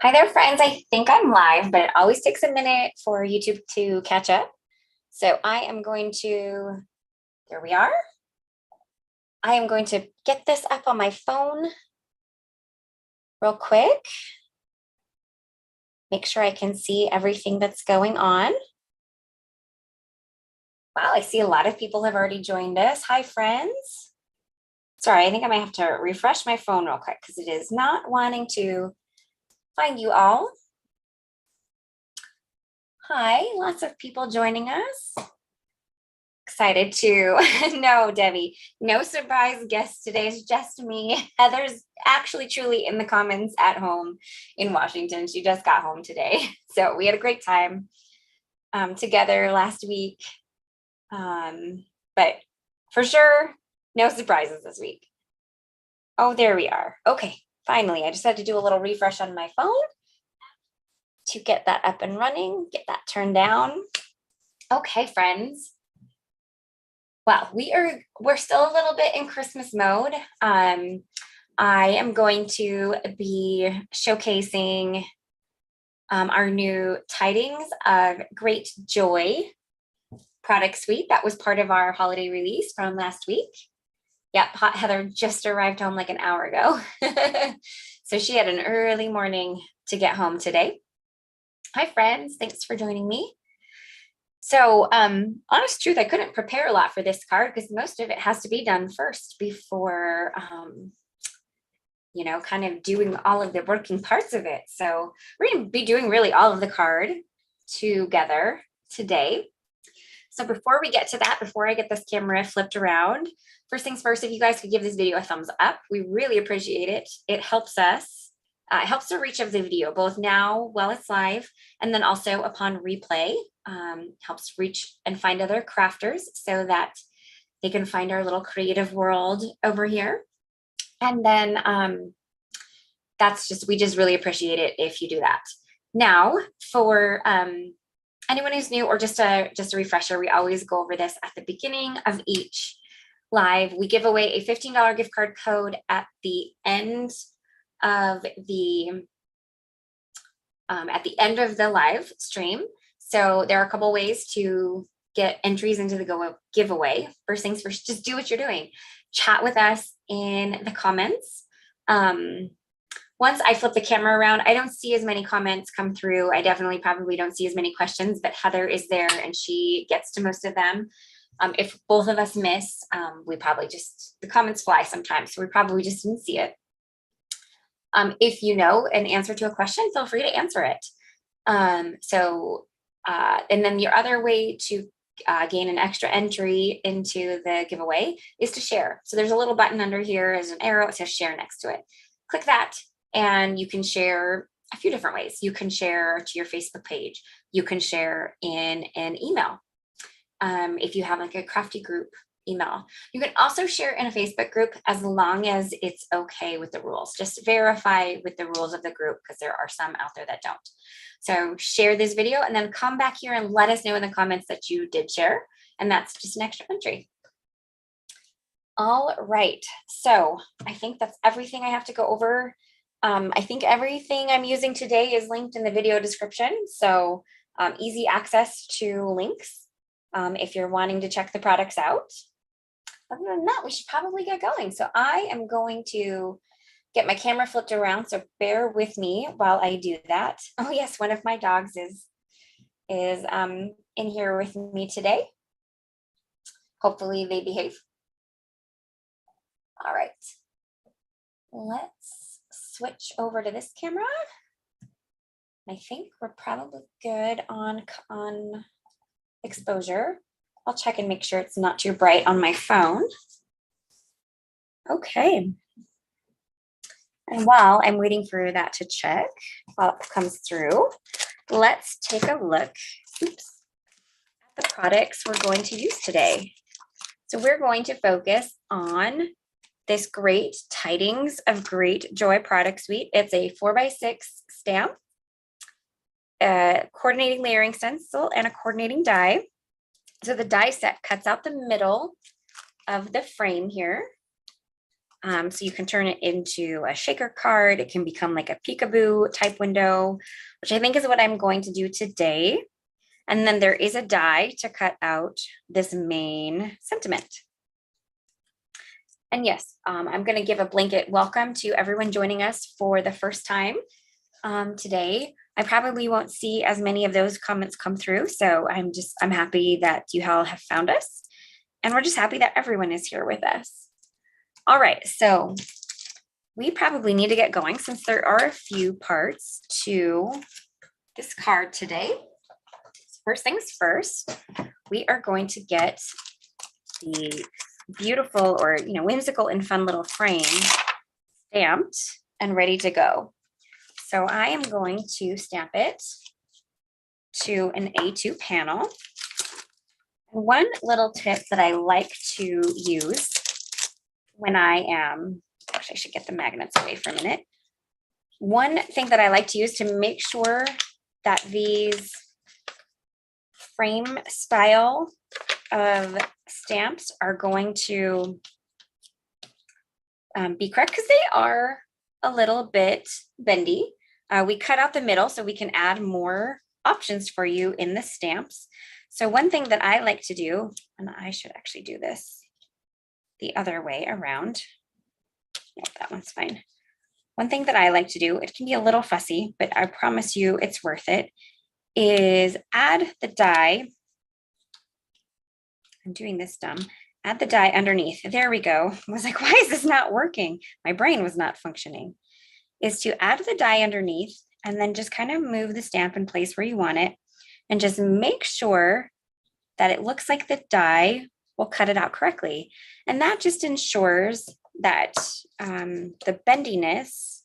Hi there, friends. I think I'm live, but it always takes a minute for YouTube to catch up. So there we are. I am going to get this up on my phone real quick. Make sure I can see everything that's going on. Wow, I see a lot of people have already joined us. Hi, friends. Sorry, I think I might have to refresh my phone real quick because it is not wanting to find you all. Hi, lots of people joining us. Excited to no, Debbie, no surprise guest today. It's just me. Heather's actually truly in the comments at home in Washington. She just got home today. So we had a great time together last week. But for sure, no surprises this week. Oh, there we are. Okay, finally, I just had to do a little refresh on my phone to get that up and running, get that turned down. Okay, friends. Well, we're still a little bit in Christmas mode. I am going to be showcasing our new Tidings of Great Joy product suite. That was part of our holiday release from last week. Yep, Hot Heather just arrived home like an hour ago. So she had an early morning to get home today. Hi, friends. Thanks for joining me. So honest truth, I couldn't prepare a lot for this card because most of it has to be done first before, kind of doing all of the working parts of it. So we're going to be doing really all of the card together today. So before we get to that, before I get this camera flipped around, first things first, if you guys could give this video a thumbs up, we really appreciate it. It helps us. It helps the reach of the video, both now while it's live, and then also upon replay. Helps reach and find other crafters so that they can find our little creative world over here. And then we just really appreciate it if you do that. Now, for anyone who's new or just a refresher, we always go over this at the beginning of each live. We give away a $15 gift card code at the end of the live stream. So there are a couple ways to get entries into the giveaway. First things first, just do what you're doing. Chat with us in the comments. Once I flip the camera around, I don't see as many comments come through. I probably don't see as many questions, but Heather is there and she gets to most of them. If both of us miss, the comments fly sometimes, so we probably just didn't see it. If you know an answer to a question, feel free to answer it. And then your other way to gain an extra entry into the giveaway is to share. So there's a little button under here as an arrow. It says share next to it. Click that and you can share a few different ways. You can share to your Facebook page. You can share in an email. If you have like a crafty group email. You can also share in a Facebook group as long as it's okay with the rules. Just verify with the rules of the group because there are some out there that don't. So share this video and then come back here and let us know in the comments that you did share. And that's just an extra entry. All right. So I think that's everything I have to go over. I think everything I'm using today is linked in the video description. So easy access to links if you're wanting to check the products out. Other than that, we should probably get going. So I am going to get my camera flipped around. So bear with me while I do that. Oh yes, one of my dogs is in here with me today. Hopefully they behave. All right, let's switch over to this camera. I think we're probably good on exposure. I'll check and make sure it's not too bright on my phone. Okay. And while I'm waiting for that to check, while it comes through, let's take a look at the products we're going to use today. So we're going to focus on this great Tidings of Great Joy product suite. It's a 4x6 stamp, a coordinating layering stencil, and a coordinating die. So the die set cuts out the middle of the frame here. So you can turn it into a shaker card. It can become like a peekaboo type window, which I think is what I'm going to do today. And then there is a die to cut out this main sentiment. And yes, I'm going to give a blanket welcome to everyone joining us for the first time today. I probably won't see as many of those comments come through. So I'm happy that you all have found us. And we're just happy that everyone is here with us. All right, so we probably need to get going since there are a few parts to this card today. First things first, we are going to get the beautiful or whimsical and fun little frame stamped and ready to go. So I am going to stamp it to an A2 panel. One little tip that I like to use when I am, actually I should get the magnets away for a minute. One thing that I like to use to make sure that these frame style of stamps are going to be correct, because they are a little bit bendy. We cut out the middle so we can add more options for you in the stamps. So one thing that I like to do, and I should actually do this the other way around. No, that one's fine. One thing that I like to do, it can be a little fussy, but I promise you it's worth it, is add the die. I'm doing this dumb. Add the die underneath. There we go. I was like, why is this not working? My brain was not functioning. Is to add the die underneath and then just kind of move the stamp in place where you want it and just make sure that it looks like the die will cut it out correctly. And that just ensures that the bendiness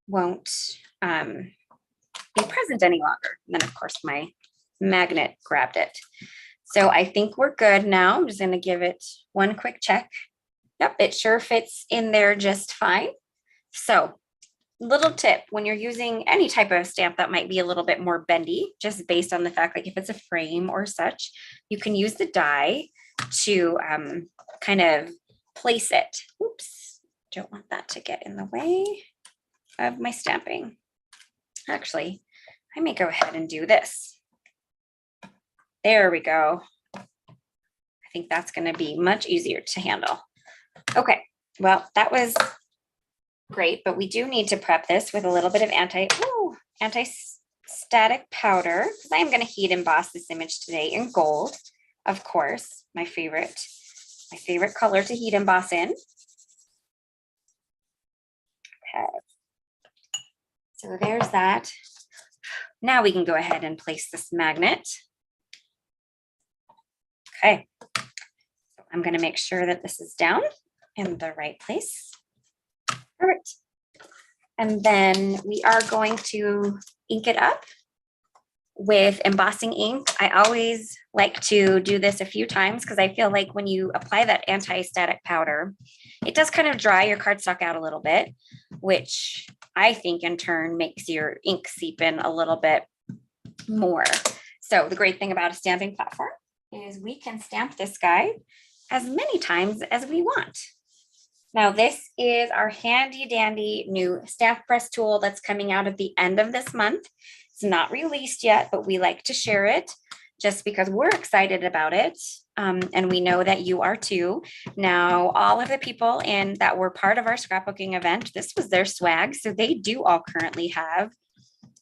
won't be present any longer. And then of course my magnet grabbed it. So I think we're good now. I'm just going to give it one quick check. Yep, it sure fits in there just fine. So little tip, when you're using any type of stamp that might be a little bit more bendy, just based on the fact, like if it's a frame or such, you can use the die to kind of place it. Oops, don't want that to get in the way of my stamping. Actually, I may go ahead and do this. There we go. I think that's going to be much easier to handle. Okay, well, that was great, but we do need to prep this with a little bit of anti-static powder, because I am going to heat emboss this image today in gold, of course, my favorite color to heat emboss in. Okay, so there's that. Now we can go ahead and place this magnet. Okay, so I'm going to make sure that this is down in the right place. Perfect. And then we are going to ink it up with embossing ink. I always like to do this a few times because I feel like when you apply that anti-static powder, it does kind of dry your cardstock out a little bit, which I think in turn makes your ink seep in a little bit more. So the great thing about a stamping platform is we can stamp this guy as many times as we want. Now, this is our handy dandy new stamp press tool that's coming out at the end of this month. It's not released yet, but we like to share it just because we're excited about it. And we know that you are too. Now, all of the people that were part of our scrapbooking event, this was their swag. So they do all currently have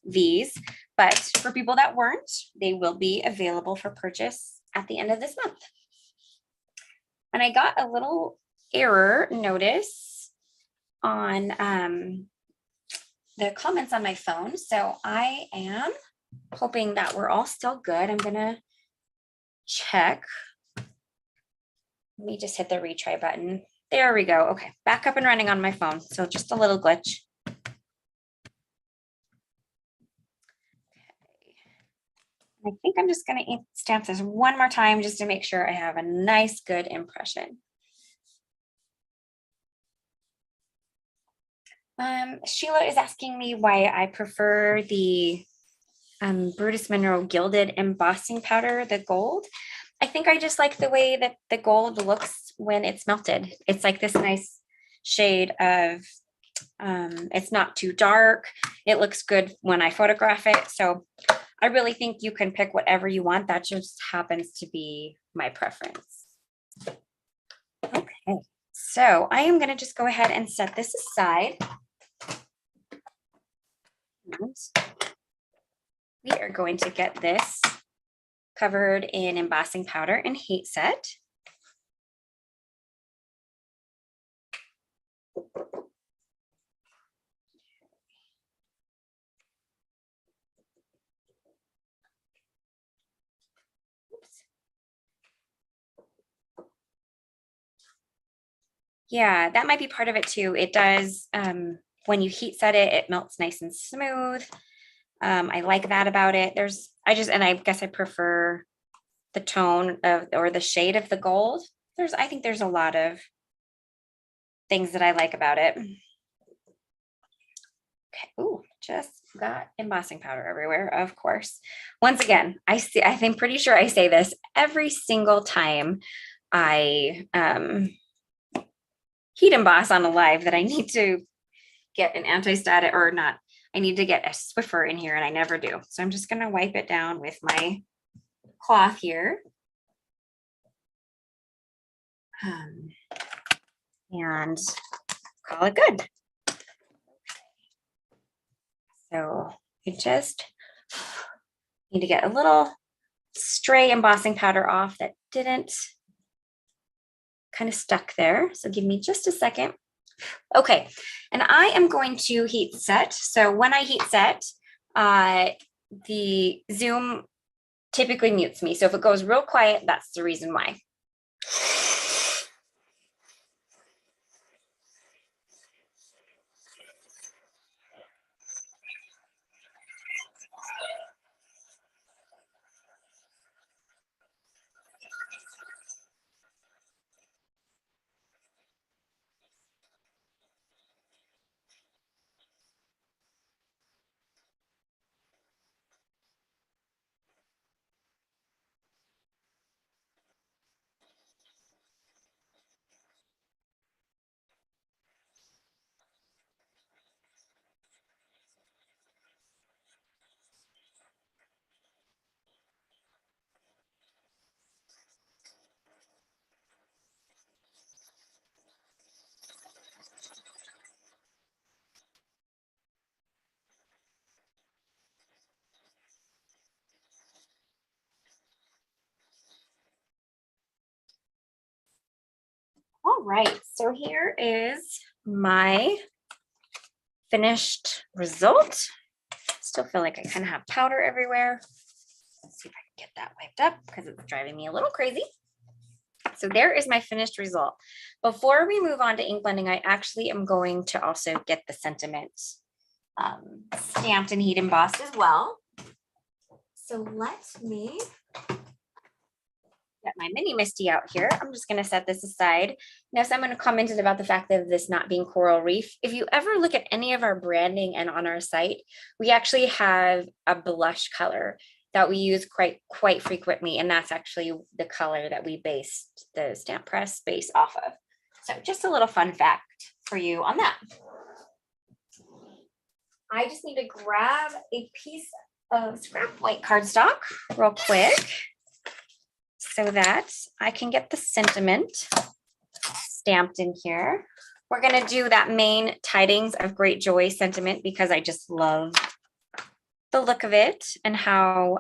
these, but for people that weren't, they will be available for purchase at the end of this month. And I got a little error notice on the comments on my phone. So I am hoping that we're all still good. I'm going to check. Let me just hit the retry button. There we go. Okay, back up and running on my phone. So just a little glitch. I think I'm just going to stamp this one more time just to make sure I have a nice, good impression. Sheila is asking me why I prefer the Brutus Monroe Gilded Embossing Powder, the gold. I think I just like the way that the gold looks when it's melted. It's like this nice shade of, it's not too dark. It looks good when I photograph it. So I really think you can pick whatever you want. That just happens to be my preference. Okay, so I am going to just go ahead and set this aside. And we are going to get this covered in embossing powder and heat set. Yeah, that might be part of it too. It does, when you heat set it, it melts nice and smooth. I like that about it. And I guess I prefer the tone of, or the shade of the gold. I think there's a lot of things that I like about it. Okay, ooh, just got embossing powder everywhere, of course. Once again, I'm pretty sure I say this every single time I heat emboss on a live, that I need to get an anti-static, or not, I need to get a Swiffer in here, and I never do. So I'm just gonna wipe it down with my cloth here. And call it good. So you just need to get a little stray embossing powder off that didn't kind of stuck there. So give me just a second. Okay, and I am going to heat set. So when I heat set, the Zoom typically mutes me. So if it goes real quiet, that's the reason why. All right, so here is my finished result. Still feel like I kind of have powder everywhere. Let's see if I can get that wiped up because it's driving me a little crazy. So there is my finished result. Before we move on to ink blending, I actually am going to also get the sentiment stamped and heat embossed as well. So let me get my mini Misty out here. I'm just going to set this aside. Now, someone commented about the fact of this not being coral reef. If you ever look at any of our branding and on our site, we actually have a blush color that we use quite frequently, and that's actually the color that we based the stamp press base off of. So just a little fun fact for you on that. I just need to grab a piece of scrap white cardstock real quick so that I can get the sentiment stamped in here. We're going to do that main Tidings of Great Joy sentiment because I just love the look of it and how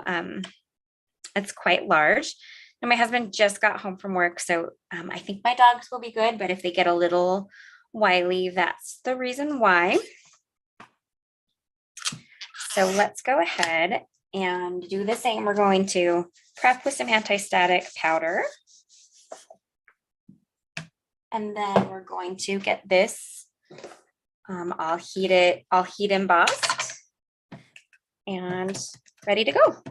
it's quite large. And my husband just got home from work, so I think my dogs will be good, but if they get a little wily, that's the reason why. So let's go ahead and do the same. We're going to prep with some anti-static powder. And then we're going to get this, I'll heat embossed and ready to go.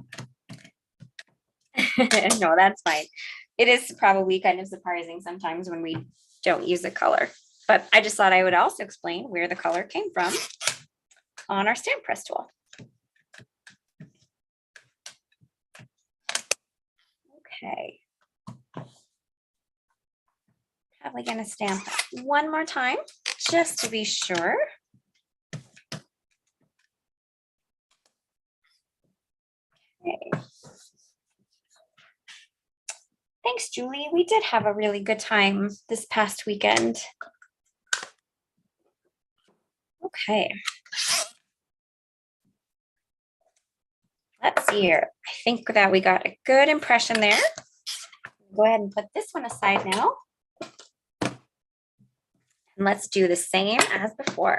No, that's fine. It is probably kind of surprising sometimes when we don't use a color, but I just thought I would also explain where the color came from on our stamp press tool. Okay, probably going to stamp one more time just to be sure. Okay. Thanks, Julie. We did have a really good time this past weekend. Okay. Let's see here. I think that we got a good impression there. Go ahead and put this one aside now. And let's do the same as before.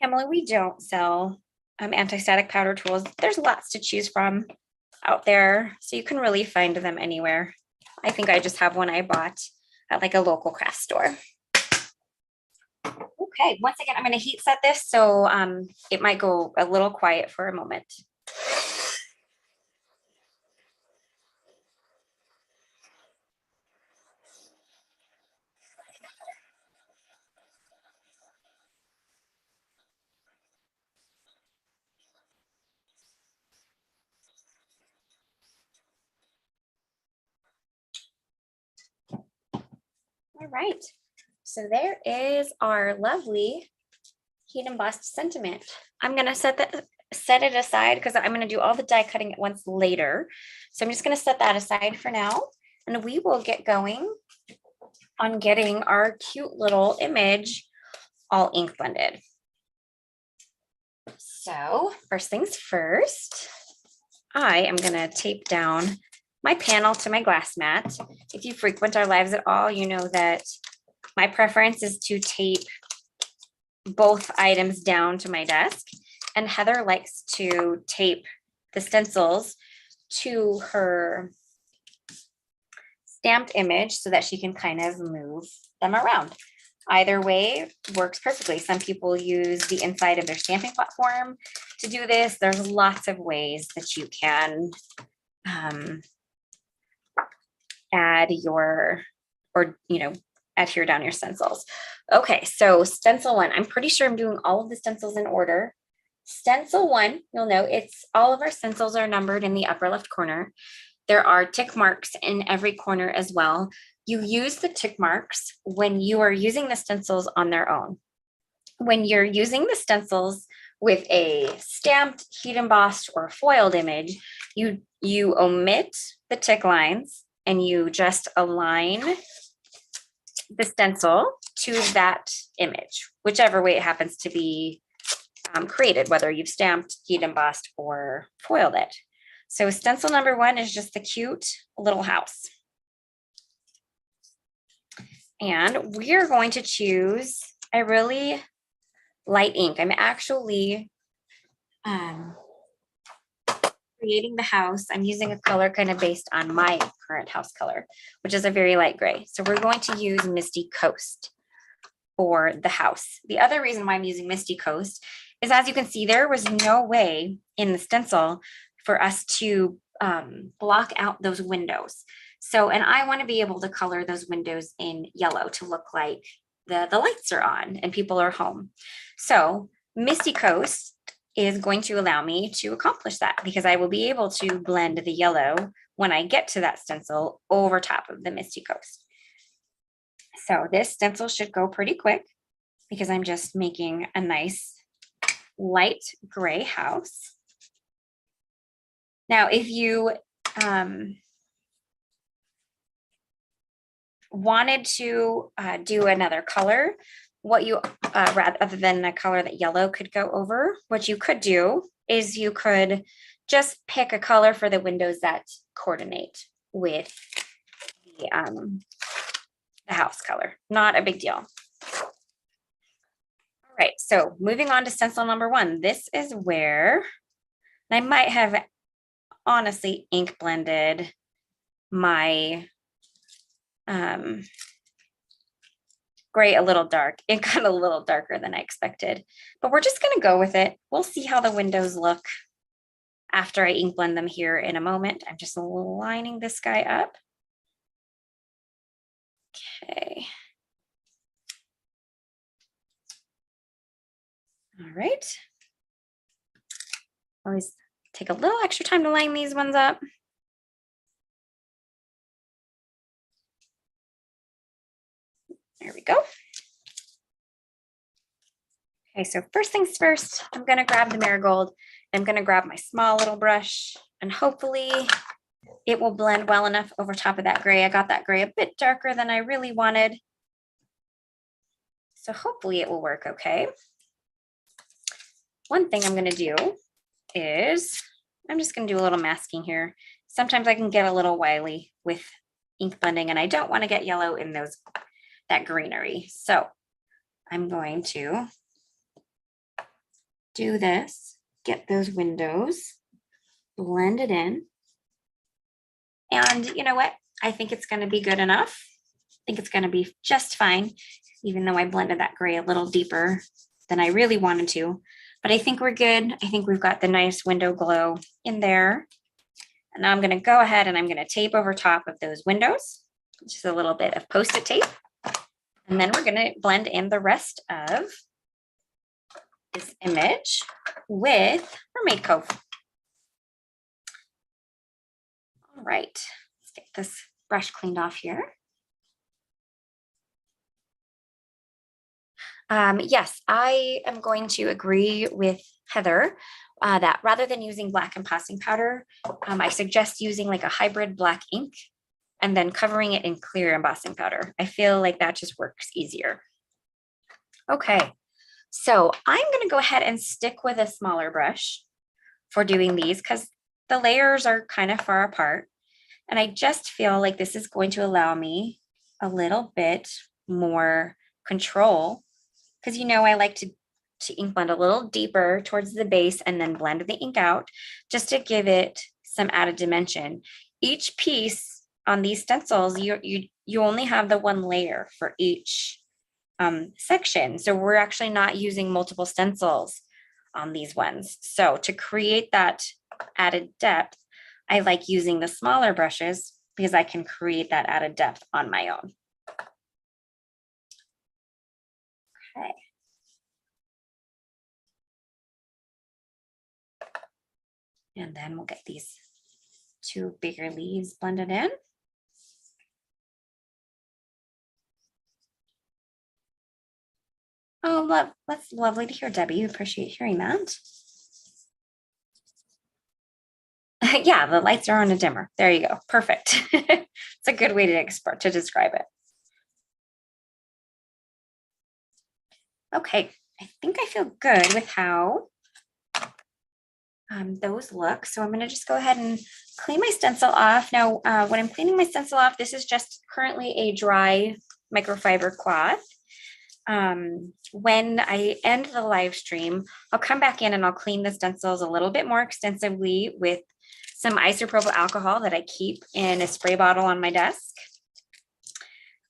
Emily, we don't sell anti-static powder tools. There's lots to choose from out there, so you can really find them anywhere. I think I just have one I bought at like a local craft store. Okay, once again, I'm going to heat set this, so it might go a little quiet for a moment. All right, so there is our lovely heat embossed sentiment. I'm going to set it aside because I'm going to do all the die cutting at once later. So I'm just going to set that aside for now, and we will get going on getting our cute little image all ink blended. So first things first, I am going to tape down my panel to my glass mat. If you frequent our lives at all, you know that my preference is to tape both items down to my desk, and Heather likes to tape the stencils to her stamped image so that she can kind of move them around. Either way works perfectly. Some people use the inside of their stamping platform to do this. There's lots of ways that you can add your, or adhere down your stencils. Okay, so stencil one, I'm pretty sure I'm doing all of the stencils in order. Stencil one, you'll know it's all of our stencils are numbered in the upper left corner. There are tick marks in every corner as well. You use the tick marks when you are using the stencils on their own. When you're using the stencils with a stamped, heat embossed, or foiled image, you omit the tick lines and you just align the stencil to that image, whichever way it happens to be created, whether you've stamped, heat embossed, or foiled it. So stencil number one is just the cute little house. And we are going to choose a really light ink. I'm actually creating the house. I'm using a color kind of based on my current house color, which is a very light gray. So we're going to use Misty Coast for the house. The other reason why I'm using Misty Coast is, as you can see, there was no way in the stencil for us to block out those windows. So, and I want to be able to color those windows in yellow to look like the lights are on and people are home. So Misty Coast is going to allow me to accomplish that because I will be able to blend the yellow when I get to that stencil over top of the Misty Coast. So this stencil should go pretty quick because I'm just making a nice light gray house. Now, if you wanted to do another color, what you rather than a color that yellow could go over, what you could do is you could just pick a color for the windows that coordinate with the house color. Not a big deal. All right, so moving on to stencil number one. This is where I might have honestly ink blended my gray a little dark. It got a little darker than I expected, but we're just going to go with it. We'll see how the windows look after I ink blend them here in a moment. I'm just lining this guy up. Okay. All right. Always take a little extra time to line these ones up. There we go. Okay, so first things first, I'm gonna grab the Marigold. I'm gonna grab my small little brush and hopefully it will blend well enough over top of that gray. I got that gray a bit darker than I really wanted. So hopefully it will work okay. One thing I'm gonna do is, I'm just gonna do a little masking here. Sometimes I can get a little wily with ink blending and I don't wanna get yellow in that greenery. So I'm going to do this, get those windows, blend it in. And you know what? I think it's gonna be good enough. I think it's gonna be just fine, even though I blended that gray a little deeper than I really wanted to. But I think we're good. I think we've got the nice window glow in there. And now I'm gonna go ahead and I'm gonna tape over top of those windows, just a little bit of Post-it tape. And then we're gonna blend in the rest of this image with Mermaid Cove. All right, let's get this brush cleaned off here. Yes, I am going to agree with Heather that rather than using black embossing powder, I suggest using like a hybrid black ink and then covering it in clear embossing powder. I feel like that just works easier. Okay, so I'm gonna go ahead and stick with a smaller brush for doing these because the layers are kind of far apart. And I just feel like this is going to allow me a little bit more control because you know I like to ink blend a little deeper towards the base and then blend the ink out just to give it some added dimension. Each piece on these stencils, you only have the one layer for each section. So we're actually not using multiple stencils on these ones. So to create that added depth, I like using the smaller brushes because I can create that added depth on my own. Okay. And then we'll get these two bigger leaves blended in. Oh, love, that's lovely to hear, Debbie. You appreciate hearing that. Yeah, the lights are on a dimmer. There you go. Perfect. It's a good way to describe it. Okay, I think I feel good with how those look. So I'm going to just go ahead and clean my stencil off. Now, when I'm cleaning my stencil off, this is just currently a dry microfiber cloth. When I end the live stream, I'll come back in and I'll clean the stencils a little bit more extensively with some isopropyl alcohol that I keep in a spray bottle on my desk.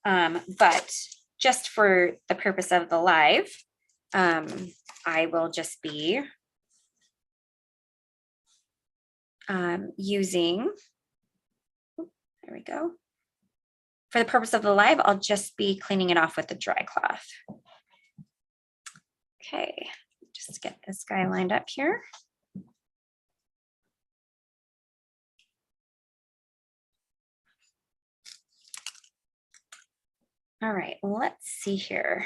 But just for the purpose of the live, I will just be using, there we go. For the purpose of the live, I'll just be cleaning it off with the dry cloth. Okay, just get this guy lined up here. All right, let's see here.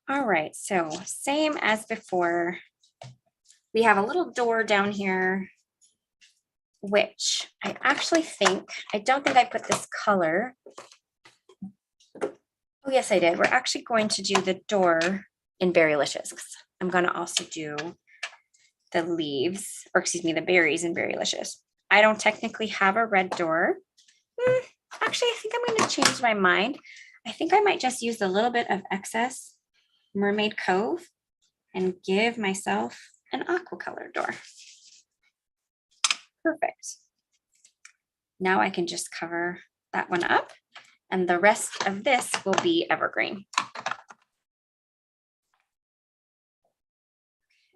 All right, so same as before, we have a little door down here, which I actually think, I don't think I put this color. Oh, yes, I did. We're actually going to do the door in Berrylicious. I'm going to also do the leaves, or excuse me, the berries in Berrylicious. I don't technically have a red door. Actually, I think I'm going to change my mind. I think I might just use a little bit of excess Mermaid Cove and give myself an aqua color door. Perfect. Now I can just cover that one up. And the rest of this will be Evergreen.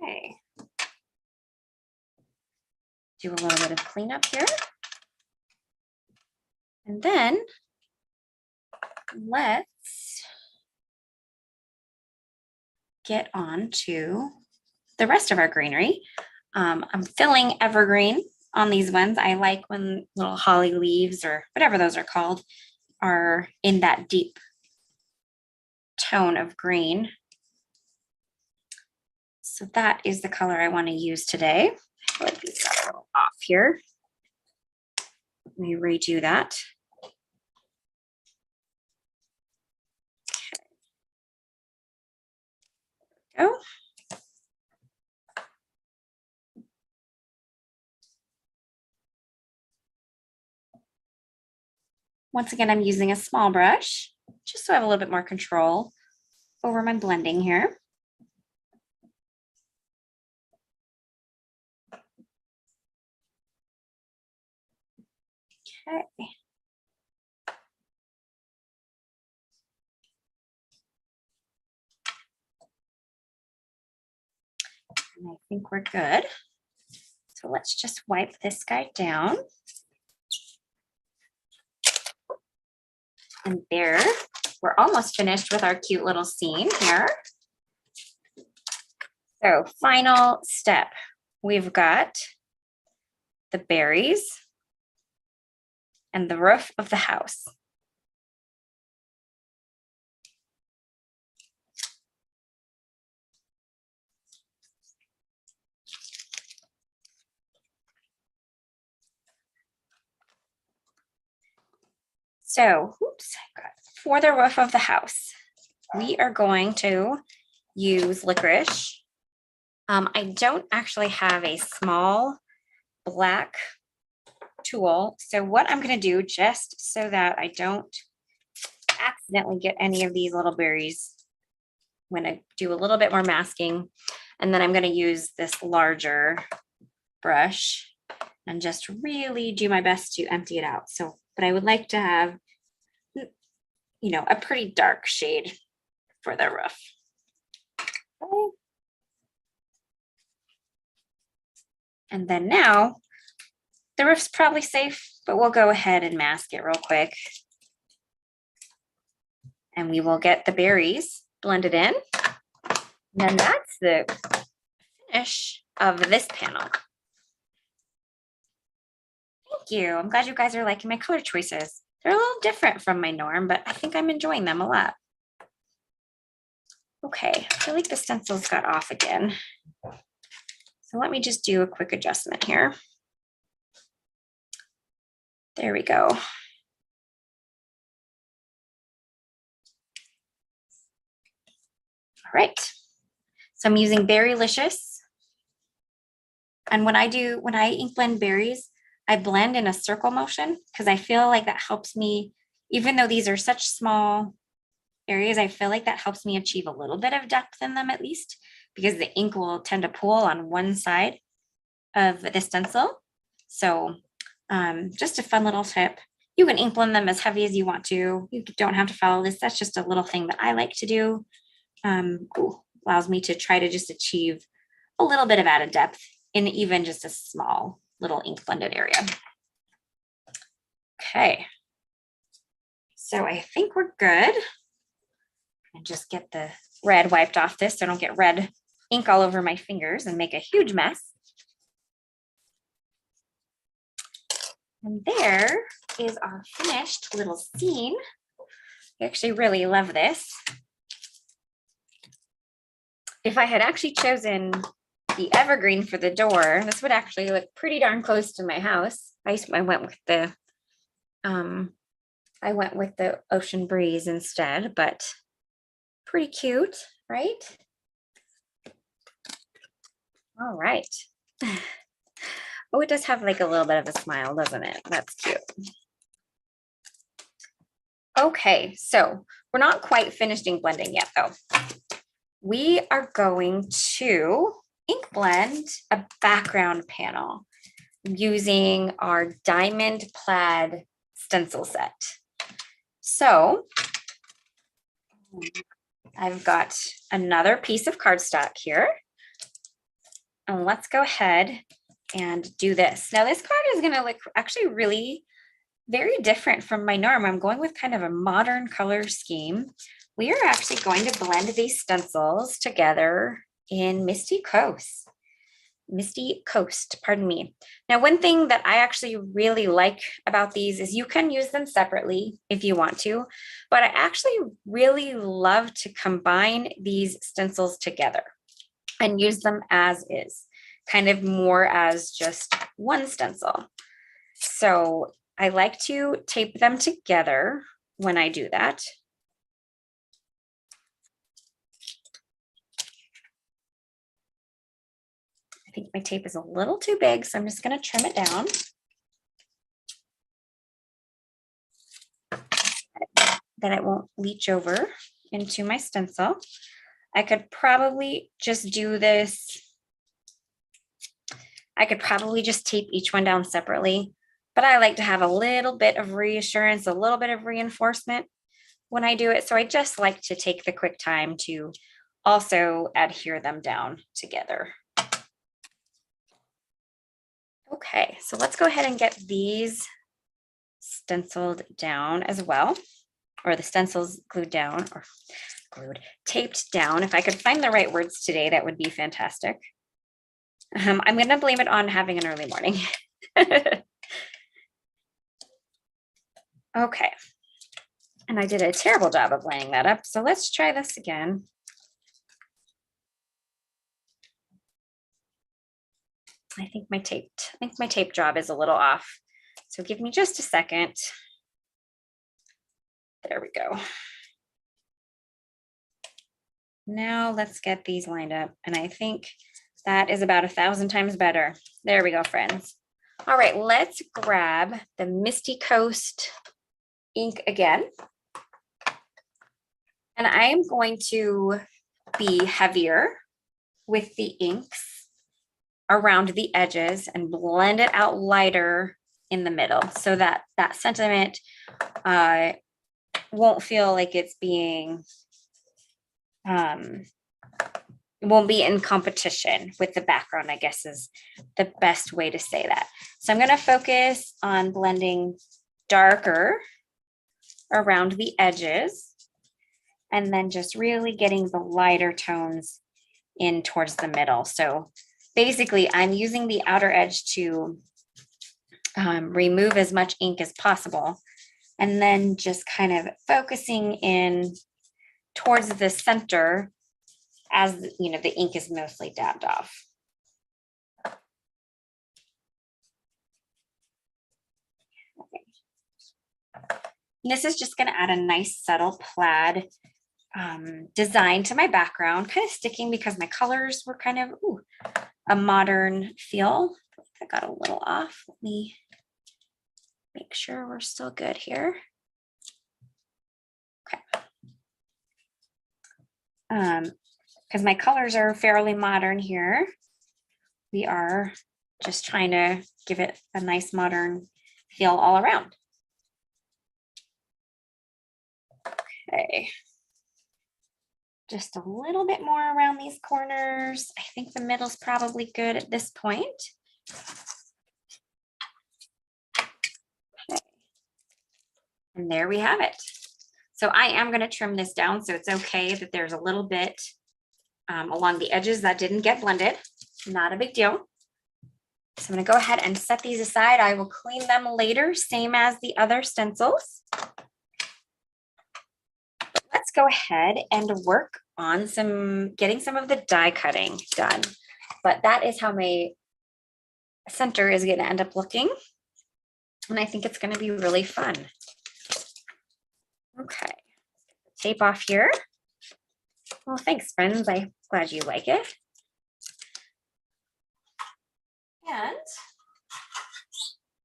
Okay. Do a little bit of cleanup here. And then let's get on to the rest of our greenery. I'm filling evergreen on these ones. I like when little holly leaves or whatever those are called are in that deep tone of green. So that is the color I want to use today. I feel like these got a little off here. Let me redo that. Okay. Go. Once again, I'm using a small brush just so I have a little bit more control over my blending here. Okay. And I think we're good. So let's just wipe this guy down. And there, we're almost finished with our cute little scene here. So final step, we've got the berries and the roof of the house. So, for the roof of the house, we are going to use licorice. I don't actually have a small black tool. So what I'm going to do, just so that I don't accidentally get any of these little berries, I'm going to do a little bit more masking, and then I'm going to use this larger brush and just really do my best to empty it out. So, but I would like to have, you know, a pretty dark shade for the roof. Okay. And then now, the roof's probably safe, but we'll go ahead and mask it real quick. And we will get the berries blended in. And then that's the finish of this panel. Thank you. I'm glad you guys are liking my color choices. They're a little different from my norm, but I think I'm enjoying them a lot. Okay, I feel like the stencils got off again. So let me just do a quick adjustment here. There we go. All right. So I'm using Berrylicious. And when I ink blend berries, I blend in a circle motion because I feel like that helps me, even though these are such small areas, I feel like that helps me achieve a little bit of depth in them at least, because the ink will tend to pool on one side of the stencil. So just a fun little tip. You can ink blend them as heavy as you want to. You don't have to follow this. That's just a little thing that I like to do. Allows me to try to just achieve a little bit of added depth in even just a small little ink blended area. Okay. So I think we're good. And just get the red wiped off this so I don't get red ink all over my fingers and make a huge mess. And there is our finished little scene. I actually really love this. If I had actually chosen the evergreen for the door, this would actually look pretty darn close to my house. I went with the ocean breeze instead, but pretty cute, right? All right. Oh, it does have like a little bit of a smile, doesn't it? That's cute. Okay, so we're not quite finished ink blending yet though. We are going to ink blend a background panel using our diamond plaid stencil set. So I've got another piece of cardstock here. And let's go ahead and do this. Now this card is going to look actually really very different from my norm. I'm going with kind of a modern color scheme. We are actually going to blend these stencils together in Misty Coast. Misty Coast, pardon me. Now, one thing that I actually really like about these is you can use them separately if you want to, but I actually really love to combine these stencils together and use them as is, kind of more as just one stencil. So I like to tape them together when I do that. I think my tape is a little too big, so I'm just going to trim it down. That it won't leach over into my stencil. I could probably just do this. I could probably just tape each one down separately, but I like to have a little bit of reassurance, a little bit of reinforcement when I do it. So I just like to take the quick time to also adhere them down together. Okay, so let's go ahead and get these stenciled down as well, or the stencils glued down, or taped down. If I could find the right words today, that would be fantastic. I'm going to blame it on having an early morning. Okay, and I did a terrible job of laying that up, so let's try this again. I think my tape job is a little off. So give me just a second. There we go. Now let's get these lined up. And I think that is about 1,000 times better. There we go, friends. All right, let's grab the Misty Coast ink again. And I am going to be heavier with the inks around the edges and blend it out lighter in the middle so that that sentiment won't feel like it's being, won't be in competition with the background, I guess is the best way to say that. So I'm going to focus on blending darker around the edges and then just really getting the lighter tones in towards the middle. So basically, I'm using the outer edge to remove as much ink as possible, and then just kind of focusing in towards the center as the ink is mostly dabbed off. Okay. This is just going to add a nice subtle plaid design to my background, kind of sticking because my colors were kind of a modern feel. I got a little off. Let me make sure we're still good here. Okay. Because my colors are fairly modern here. We are just trying to give it a nice modern feel all around. Okay. Just a little bit more around these corners. I think the middle's probably good at this point. Okay. And there we have it. So I am going to trim this down, so it's okay that there's a little bit along the edges that didn't get blended. Not a big deal. So I'm going to go ahead and set these aside. I will clean them later, same as the other stencils. Let's go ahead and work on getting some of the die cutting done. But that is how my center is going to end up looking. And I think it's going to be really fun. Okay, tape off here. Well, thanks, friends. I'm glad you like it. And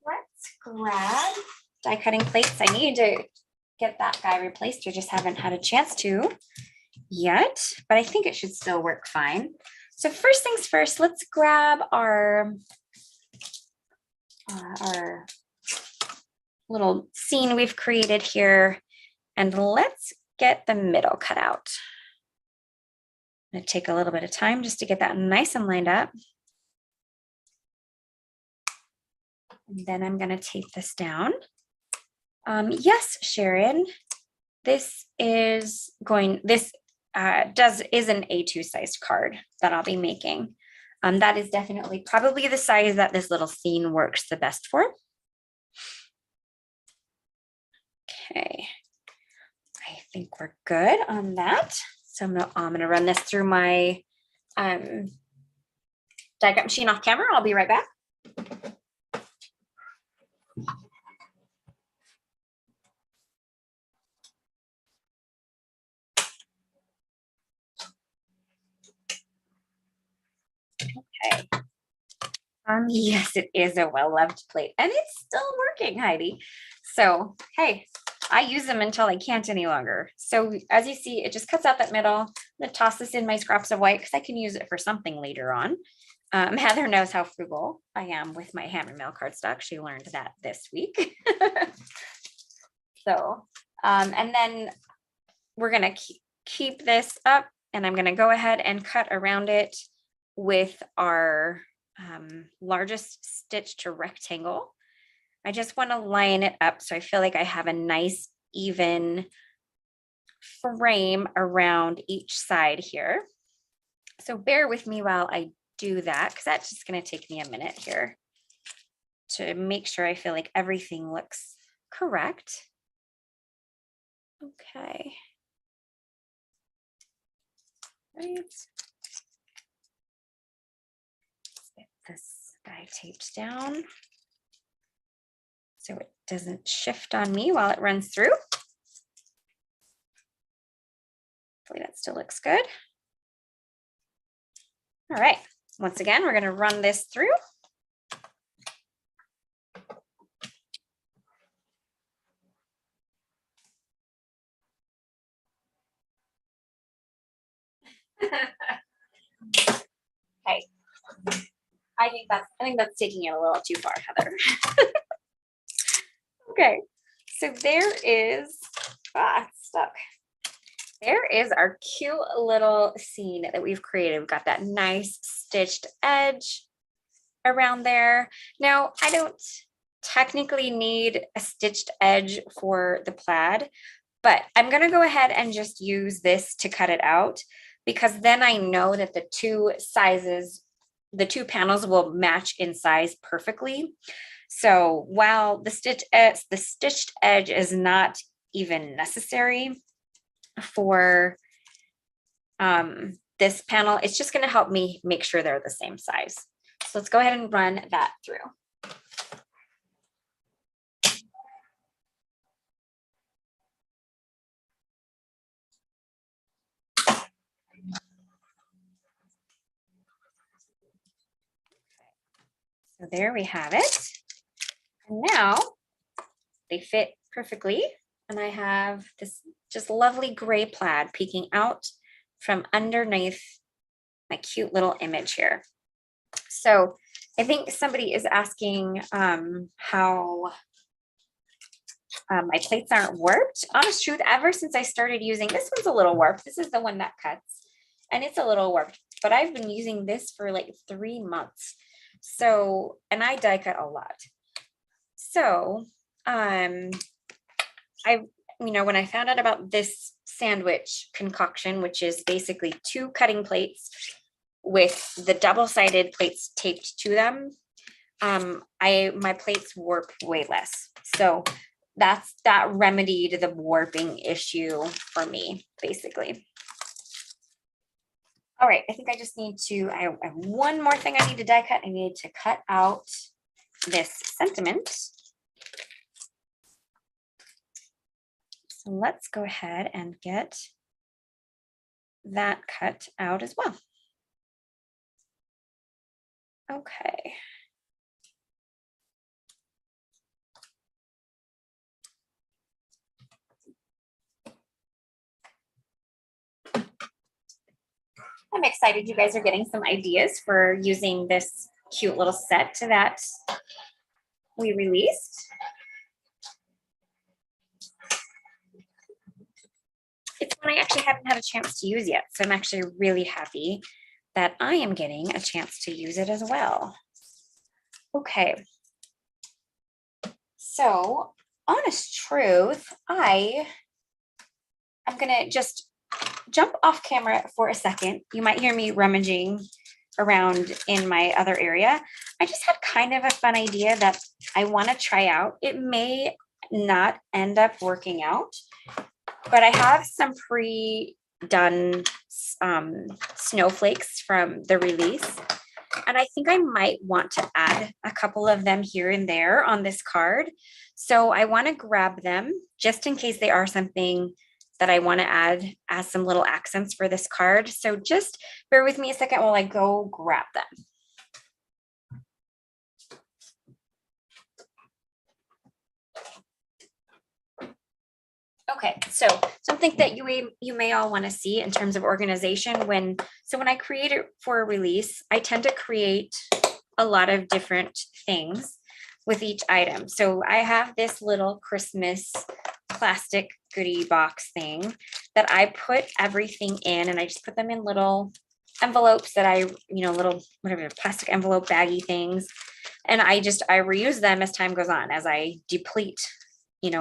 let's grab die cutting plates. I need to get that guy replaced. I just haven't had a chance to yet, but I think it should still work fine. So first things first, let's grab our little scene we've created here, and let's get the middle cut out. I'm going to take a little bit of time just to get that nice and lined up. And then I'm going to tape this down. Yes, Sharon, this is an A2 sized card that I'll be making. That is definitely probably the size that this little scene works the best for. Okay, I think we're good on that. So I'm gonna run this through my die cut machine off camera. I'll be right back. Okay. Yes, it is a well-loved plate and it's still working, Heidi. So, hey, I use them until I can't any longer. So as you see, it just cuts out that middle. I'm gonna toss this in my scraps of white because I can use it for something later on. Heather knows how frugal I am with my hammer mail cardstock. She learned that this week. So, and then we're gonna keep this up and I'm gonna go ahead and cut around it with our largest stitch to rectangle. I just want to line it up so I feel like I have a nice even frame around each side here. So bear with me while I do that because that's just going to take me a minute here to make sure I feel like everything looks correct. Okay. Right. Get this guy taped down so it doesn't shift on me while it runs through. Hopefully that still looks good. All right, once again, we're going to run this through. Okay. I think that's taking it a little too far, Heather. Okay, so there is, it's stuck. There is our cute little scene that we've created. We've got that nice stitched edge around there. Now, I don't technically need a stitched edge for the plaid, but I'm going to go ahead and just use this to cut it out because then I know that the two sizes, the two panels will match in size perfectly. So while the stitched edge is not even necessary for this panel, it's just going to help me make sure they're the same size. So let's go ahead and run that through. So there we have it. And now they fit perfectly. And I have this just lovely gray plaid peeking out from underneath my cute little image here. So I think somebody is asking how my plates aren't warped. Honest truth, ever since I started using, this one's a little warped. This is the one that cuts and it's a little warped, but I've been using this for like 3 months. So, and I die cut a lot. So, when I found out about this sandwich concoction, which is basically 2 cutting plates with the double-sided plates taped to them, my plates warp way less. So that remedied the warping issue for me, basically. All right, I think I just need to, I have one more thing I need to die cut. I need to cut out this sentiment. So let's go ahead and get that cut out as well. Okay. I'm excited you guys are getting some ideas for using this cute little set that we released. It's one I actually haven't had a chance to use yet, so I'm actually really happy that I am getting a chance to use it as well. Okay. So honest truth, I'm gonna just jump off camera for a second. You might hear me rummaging around in my other area. I just had kind of a fun idea that I want to try out. It may not end up working out, but I have some pre-done snowflakes from the release. And I think I might want to add a couple of them here and there on this card. So I want to grab them just in case they are something that I want to add as some little accents for this card. So just bear with me a second while I go grab them. Okay, so something that you may all want to see in terms of organization when I create it for a release, I tend to create a lot of different things with each item. So I have this little Christmas plastic goodie box thing that I put everything in, and I just put them in little envelopes that little whatever plastic envelope baggy things, and I reuse them as time goes on. As I deplete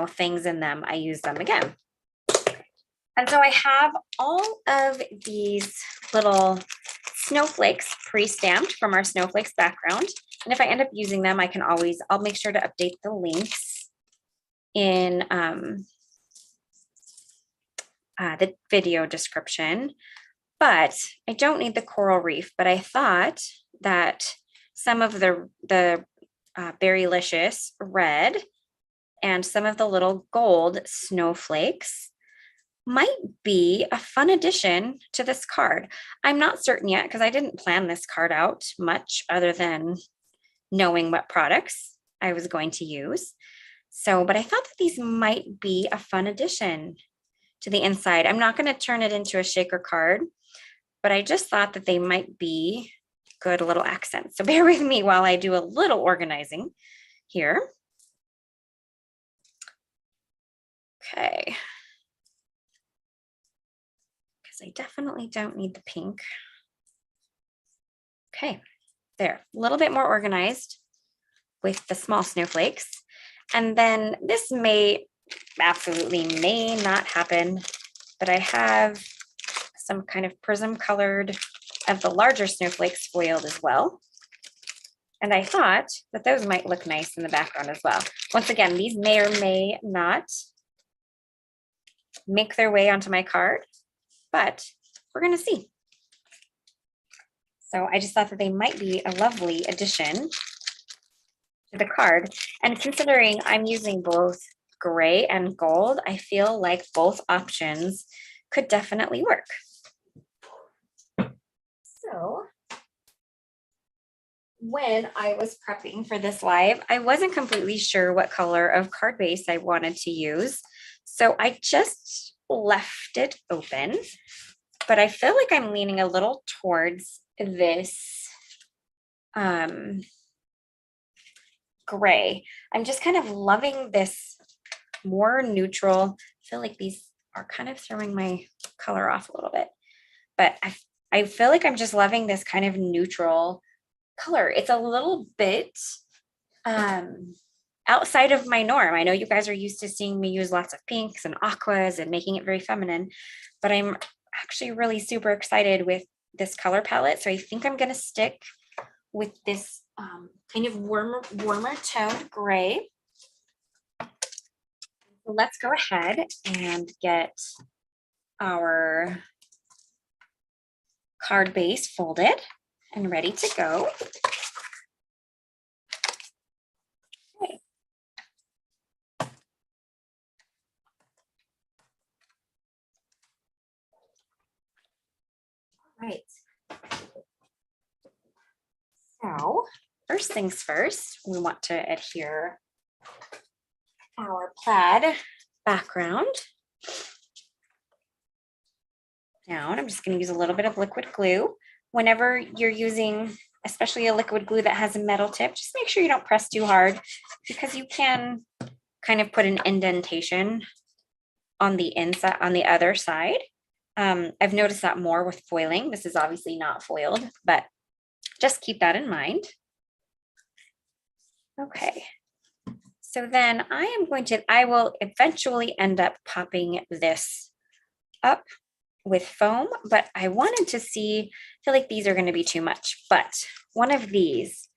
things in them, I use them again. And so I have all of these little snowflakes pre-stamped from our snowflakes background. And if I end up using them, I'll make sure to update the links in the video description. But I don't need the coral reef, but I thought that some of the Berrylicious red and some of the little gold snowflakes might be a fun addition to this card. I'm not certain yet because I didn't plan this card out much other than knowing what products I was going to use. But I thought that these might be a fun addition to the inside. I'm not going to turn it into a shaker card, but I just thought that they might be good little accents. So bear with me while I do a little organizing here. Okay. Because I definitely don't need the pink. Okay, there, a little bit more organized with the small snowflakes. And then this absolutely may not happen, but I have some kind of prism colored of the larger snowflakes foiled as well. And I thought that those might look nice in the background as well. Once again, these may or may not make their way onto my card, but we're going to see. So I just thought that they might be a lovely addition to the card. And considering I'm using both gray and gold, I feel like both options could definitely work. So when I was prepping for this live, I wasn't completely sure what color of card base I wanted to use. So I just left it open, but I feel like I'm leaning a little towards this gray. I'm just kind of loving this more neutral. I feel like these are kind of throwing my color off a little bit, but I feel like I'm just loving this kind of neutral color. It's a little bit outside of my norm. I know you guys are used to seeing me use lots of pinks and aquas and making it very feminine, but I'm actually really super excited with this color palette. So I think I'm going to stick with this kind of warmer toned gray. So let's go ahead and get our card base folded and ready to go. Okay. All right. So first things first, we want to adhere our plaid background down. I'm just going to use a little bit of liquid glue. Whenever you're using, especially a liquid glue that has a metal tip, just make sure you don't press too hard because you can kind of put an indentation on the inside, on the other side. I've noticed that more with foiling. This is obviously not foiled, but just keep that in mind. Okay, So then I will eventually end up popping this up with foam, but I wanted to see, I feel like these are going to be too much, but one of these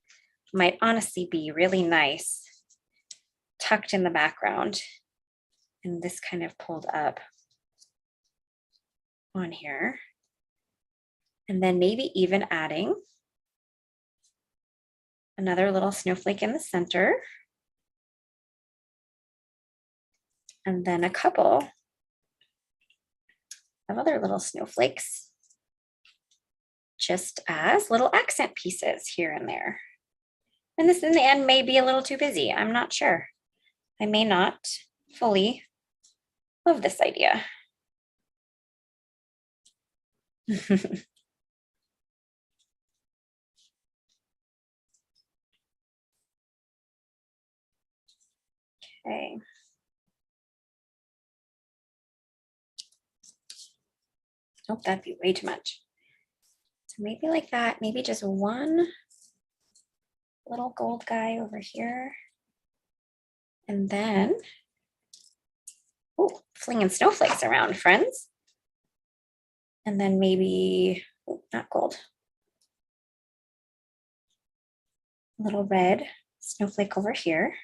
might honestly be really nice tucked in the background. And this kind of pulled up on here. And then maybe even adding another little snowflake in the center. And then a couple of other little snowflakes just as little accent pieces here and there. And this in the end may be a little too busy. I'm not sure. I may not fully love this idea. Okay. Oh, that'd be way too much. So maybe like that, maybe just one little gold guy over here. And then, oh, flinging snowflakes around, friends. And then maybe, oh, not gold. A little red snowflake over here.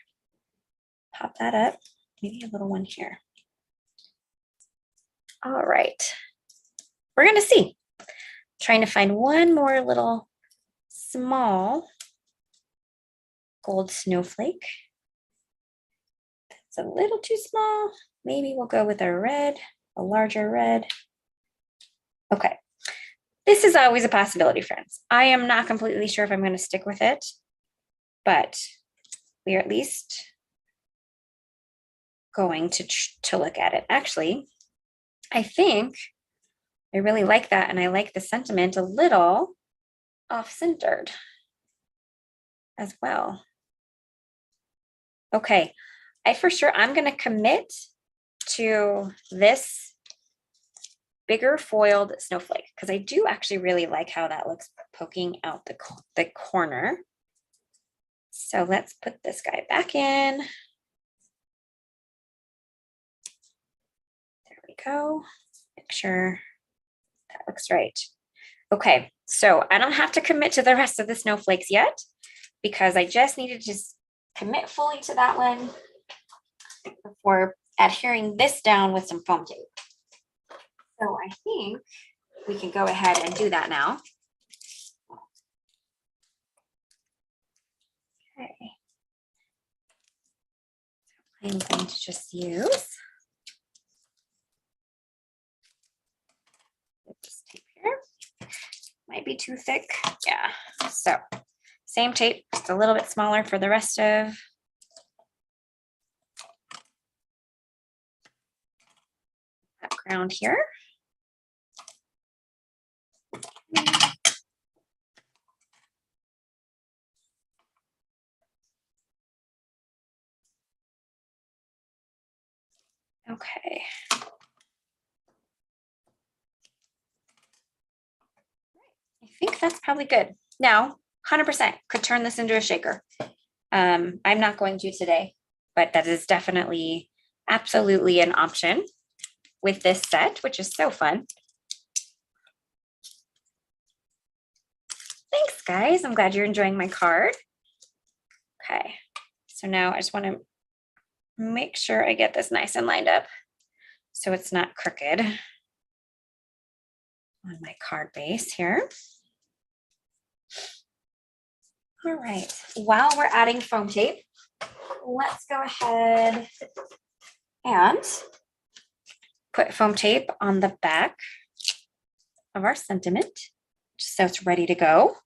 Pop that up, maybe a little one here. All right, we're gonna see. Trying to find one more little small gold snowflake. That's a little too small. Maybe we'll go with a red, a larger red. Okay, this is always a possibility, friends. I am not completely sure if I'm going to stick with it, but we are at least going to look at it. Actually, I think I really like that, and I like the sentiment a little off-centered as well. Okay, I'm going to commit to this bigger foiled snowflake because I do actually really like how that looks poking out the corner. So let's put this guy back in. There we go. Make sure that looks right. Okay, so I don't have to commit to the rest of the snowflakes yet because I just needed to commit fully to that one before adhering this down with some foam tape. So I think we can go ahead and do that now. Okay. I'm going to just use this tape here. Might be too thick. Yeah. So same tape, just a little bit smaller for the rest of background here. Okay. I think that's probably good. Now, 100% could turn this into a shaker. I'm not going to today, but that is definitely absolutely an option with this set, which is so fun. Thanks, guys. I'm glad you're enjoying my card. Okay, so now I just want to make sure I get this nice and lined up so it's not crooked on my card base here. All right, while we're adding foam tape, let's go ahead and put foam tape on the back of our sentiment, just so it's ready to go.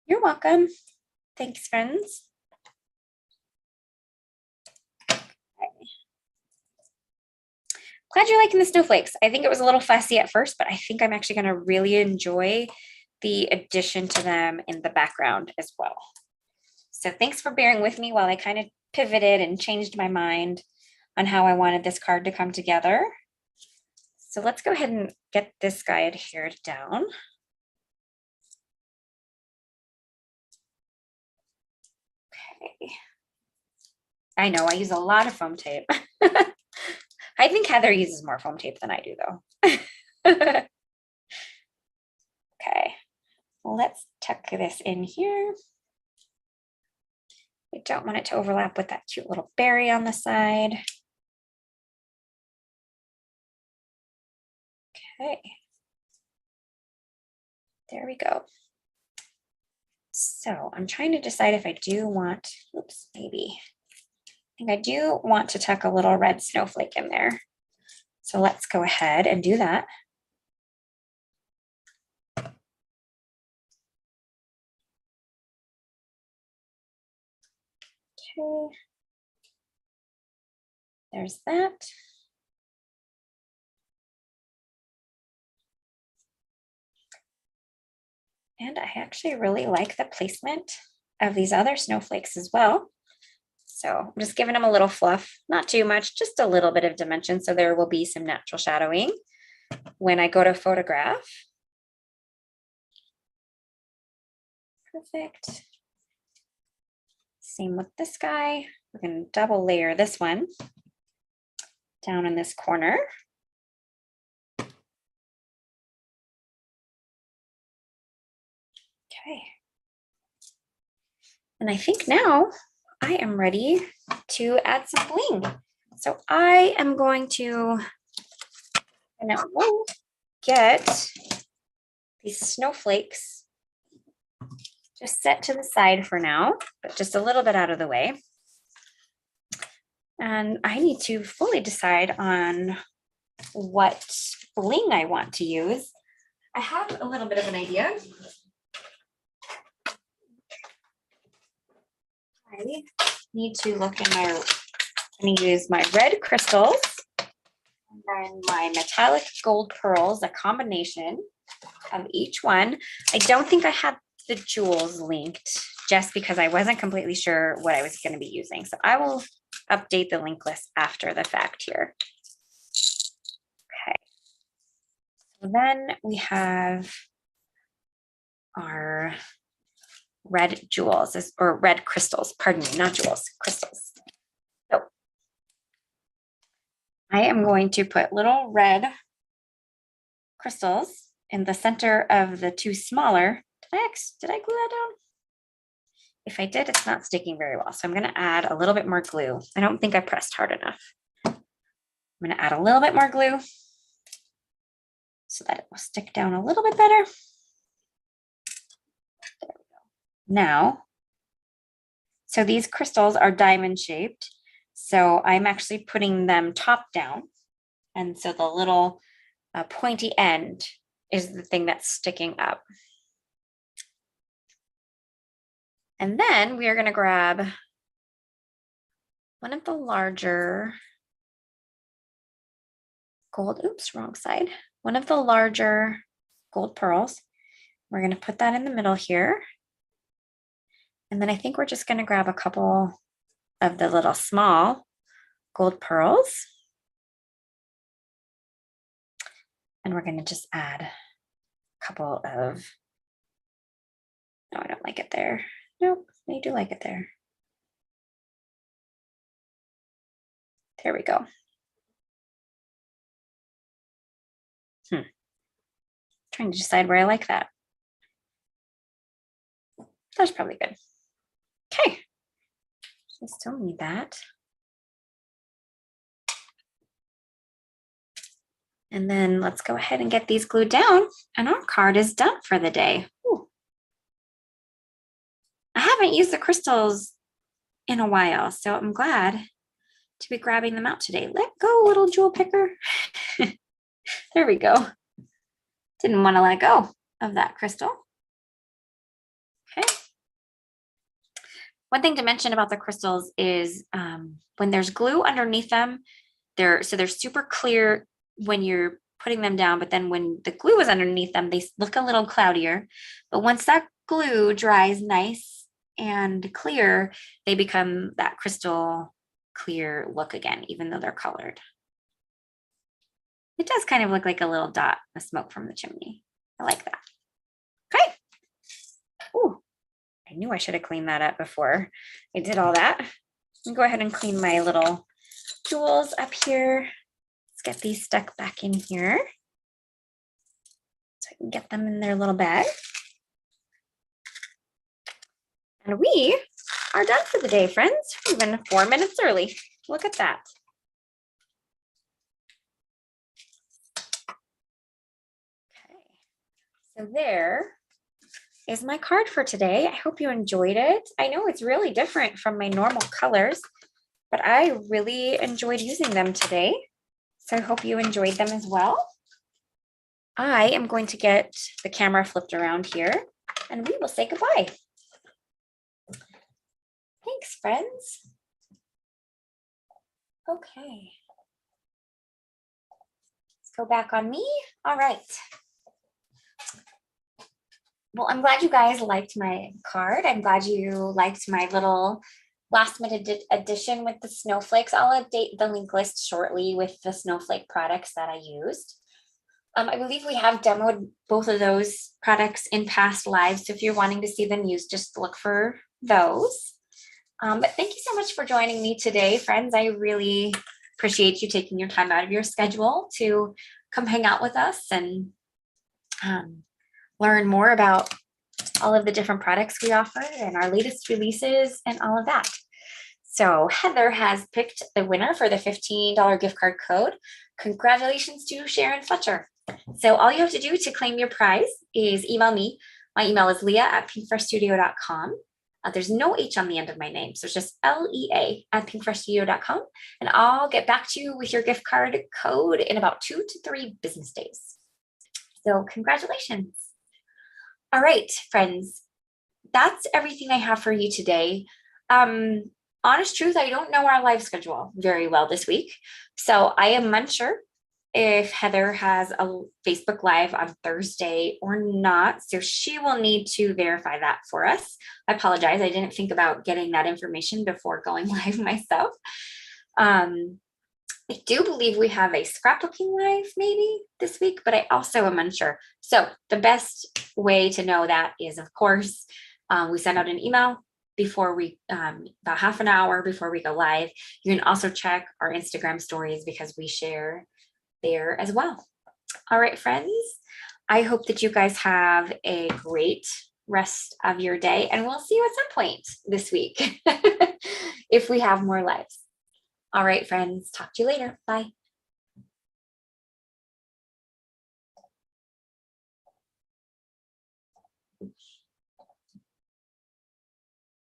You're welcome. Thanks, friends. Glad you're liking the snowflakes. I think it was a little fussy at first, but I think I'm actually going to really enjoy the addition to them in the background as well. So thanks for bearing with me while I kind of pivoted and changed my mind on how I wanted this card to come together. So let's go ahead and get this guy adhered down. Okay. I know I use a lot of foam tape. I think Heather uses more foam tape than I do though. Okay, well, let's tuck this in here. I don't want it to overlap with that cute little berry on the side. Okay, there we go. So I'm trying to decide if I do want, oops, maybe. I think I do want to tuck a little red snowflake in there. So let's go ahead and do that. Okay. There's that. And I actually really like the placement of these other snowflakes as well. So I'm just giving them a little fluff, not too much, just a little bit of dimension. So there will be some natural shadowing when I go to photograph. Perfect. Same with this guy. We're going to double layer this one down in this corner. Okay. And I think now I am ready to add some bling. So I am going to get these snowflakes just set to the side for now, but just a little bit out of the way. And I need to fully decide on what bling I want to use. I have a little bit of an idea. I need to look in my, I'm going to use my red crystals and then my metallic gold pearls, a combination of each one. I don't think I have the jewels linked just because I wasn't completely sure what I was going to be using. So I will update the link list after the fact here. Okay. So then we have our red jewels, or red crystals, pardon me, not jewels, crystals. So I am going to put little red crystals in the center of the two smaller. Did I glue that down? If I did, it's not sticking very well. So I'm going to add a little bit more glue. I don't think I pressed hard enough. I'm going to add a little bit more glue so that it will stick down a little bit better. There we go. Now, so these crystals are diamond shaped. So I'm actually putting them top down. And so the little pointy end is the thing that's sticking up. And then we are going to grab one of the larger gold, oops, wrong side. One of the larger gold pearls. We're going to put that in the middle here. And then I think we're just going to grab a couple of the little small gold pearls. And we're going to just add a couple of, no, I don't like it there. Nope, I do like it there. There we go. Trying to decide where I like that. That's probably good. Okay, I still need that. And then let's go ahead and get these glued down, and our card is done for the day. Ooh. I haven't used the crystals in a while, so I'm glad to be grabbing them out today. Let go, little jewel picker. There we go. Didn't want to let go of that crystal. Okay. One thing to mention about the crystals is when there's glue underneath them, they're super clear when you're putting them down, but then when the glue is underneath them, they look a little cloudier. But once that glue dries nice and clear, they become that crystal clear look again, even though they're colored. It does kind of look like a little dot of smoke from the chimney. I like that. Okay. Ooh, I knew I should have cleaned that up before I did all that. Let me go ahead and clean my little jewels up here. Let's get these stuck back in here so I can get them in their little bag. And we are done for the day, friends. We've been 4 minutes early. Look at that. Okay, so there is my card for today. I hope you enjoyed it. I know it's really different from my normal colors, but I really enjoyed using them today. So I hope you enjoyed them as well. I am going to get the camera flipped around here and we will say goodbye. Thanks, friends. Okay. Let's go back on me. All right. Well, I'm glad you guys liked my card. I'm glad you liked my little last minute addition with the snowflakes. I'll update the link list shortly with the snowflake products that I used. I believe we have demoed both of those products in past lives. So if you're wanting to see them used, just look for those. But thank you so much for joining me today, friends. I really appreciate you taking your time out of your schedule to come hang out with us and learn more about all of the different products we offer and our latest releases and all of that. So Heather has picked the winner for the $15 gift card code. Congratulations to Sharon Fletcher. So all you have to do to claim your prize is email me. My email is leah@pinkfreshstudio.com. There's no H on the end of my name, so it's just LEA@pinkfreshstudio.com, and I'll get back to you with your gift card code in about 2 to 3 business days. So congratulations. All right, friends, that's everything I have for you today. Honest truth, I don't know our live schedule very well this week, so I am unsure if Heather has a Facebook Live on Thursday or not. So she will need to verify that for us. I apologize. I didn't think about getting that information before going live myself. I do believe we have a scrapbooking live maybe this week, but I also am unsure. So the best way to know that is, of course, we send out an email before we, about half an hour before we go live. You can also check our Instagram stories because we share there as well. All right, friends, I hope that you guys have a great rest of your day, and we'll see you at some point this week if we have more lives. All right, friends, talk to you later. Bye.